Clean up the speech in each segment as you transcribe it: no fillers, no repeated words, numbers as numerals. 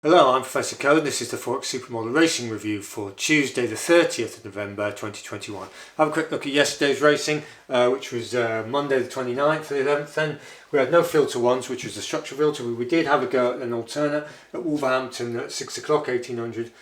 Hello, I'm Professor Coe and this is the Forex Supermodel Racing Review for Tuesday the 30th of November 2021. Have a quick look at yesterday's racing, which was Monday the 29th, the 11th. Then we had no filter ones, which was the structural filter. We did have a go at an alternate at Wolverhampton at 6 o'clock, 1800,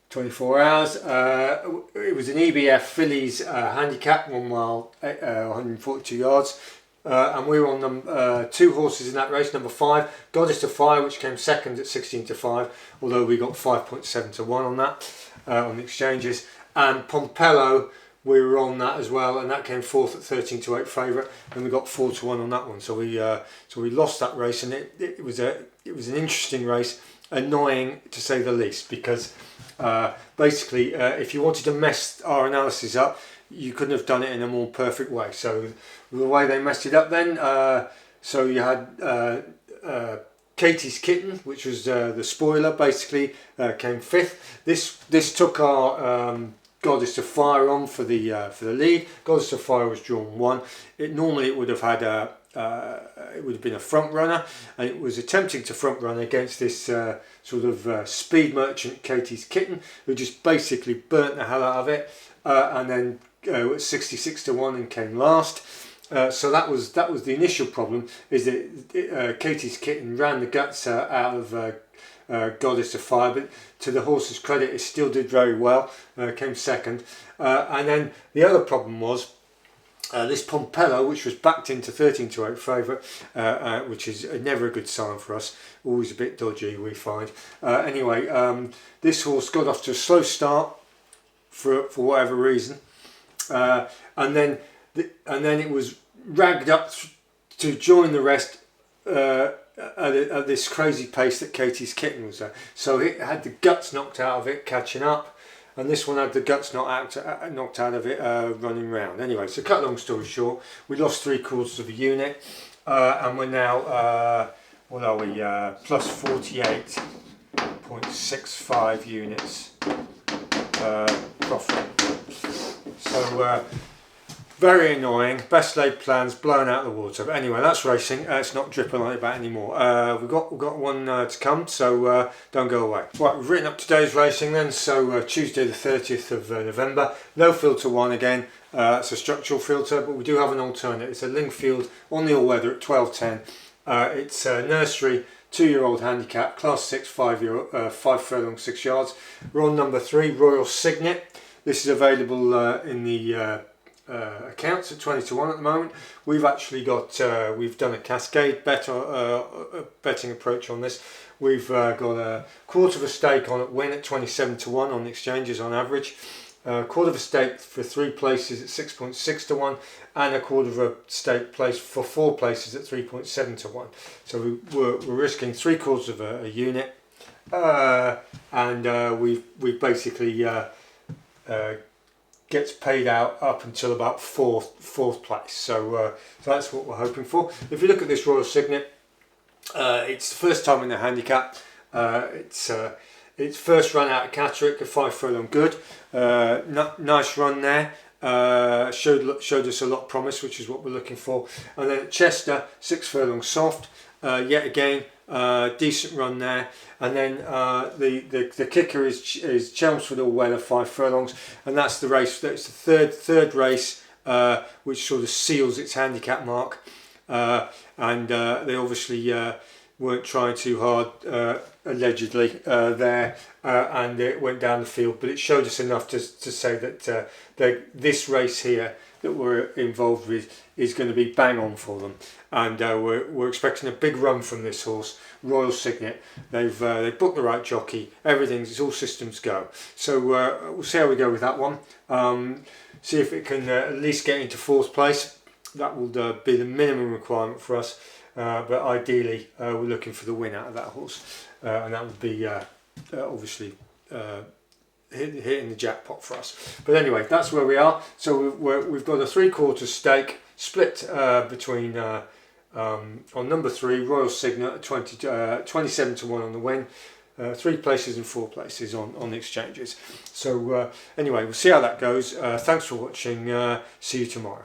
24 hours. It was an EBF Fillies handicap, 1 mile, 142 yards. And we were on two horses in that race. Number 5, Goddess to Fire, which came second at 16 to 5, although we got 5.7 to 1 on that on the exchanges. And Pompello, we were on that as well, and that came fourth at 13 to 8 favourite, and we got 4 to 1 on that one. So we lost that race, and it was an interesting race, annoying to say the least, because basically if you wanted to mess our analysis up, you couldn't have done it in a more perfect way. So the way they messed it up then, so you had Katie's Kitten, which was the spoiler, basically came 5th. This took our Goddess of Fire on for the lead. Goddess of Fire was drawn 1. Normally it would have had it would have been a front runner, and it was attempting to front run against this sort of speed merchant Katie's Kitten, who just basically burnt the hell out of it, and then 66 to 1 and came last. So that was the initial problem, is that Katie's Kitten ran the guts out of Goddess of Fire, but to the horse's credit, it still did very well, came second. And then the other problem was this Pompello, which was backed into 13 to 8 favourite, which is never a good sign for us, always a bit dodgy, we find. Anyway, this horse got off to a slow start for whatever reason, and then it was ragged up to join the rest at this crazy pace that Katie's Kitten was at. So it had the guts knocked out of it catching up, and this one had the guts knocked out of it running round. Anyway, so cut long story short, we lost 3/4 of a unit, and we're now what are we, plus 48.65 units profit. So very annoying, best laid plans blown out of the water. But anyway, that's racing. It's not dripping like that anymore. We've got one to come, so don't go away. Right, we've written up today's racing then. So Tuesday the 30th of November, no filter one again. It's a structural filter, but we do have an alternate. It's a Lingfield on the all-weather at 12.10. It's a nursery 2-year-old handicap, class 6, 5 furlong 6 yards. We're on number 3, Royal Signet. This is available in the accounts at 20 to 1 at the moment. We've actually got we've done a cascade betting approach on this. We've got a quarter of a stake on at win at 27 to 1 on the exchanges on average, quarter of a stake for 3 places at 6.6 to 1, and a quarter of a stake place for 4 places at 3.7 to 1. So we're risking 3/4 of a unit, and we've basically gets paid out up until about fourth place. So that's what we're hoping for. If you look at this Royal Signet, it's the first time in the handicap. It's first run out of Catterick, a 5 furlong good. Nice run there. Showed us a lot of promise, which is what we're looking for. And then at Chester, 6 furlong soft. Yet again, decent run there. And then the kicker is Chelmsford All Weather, 5 furlongs, and that's the race. That's the third race, which sort of seals its handicap mark. And they obviously weren't trying too hard, allegedly, there, and it went down the field. But it showed us enough to say that this race here that we're involved with is going to be bang on for them, and we're expecting a big run from this horse, Royal Signet. They've booked the right jockey, it's all systems go. So we'll see how we go with that one. See if it can at least get into 4th place. That will be the minimum requirement for us, but ideally we're looking for the win out of that horse, and that would be obviously hitting the jackpot for us. But anyway, that's where we are. So we've got a 3/4 stake split between on number 3, Royal Signet at 27 to 1 on the win, 3 places and 4 places on the exchanges. So anyway, we'll see how that goes. Thanks for watching. See you tomorrow.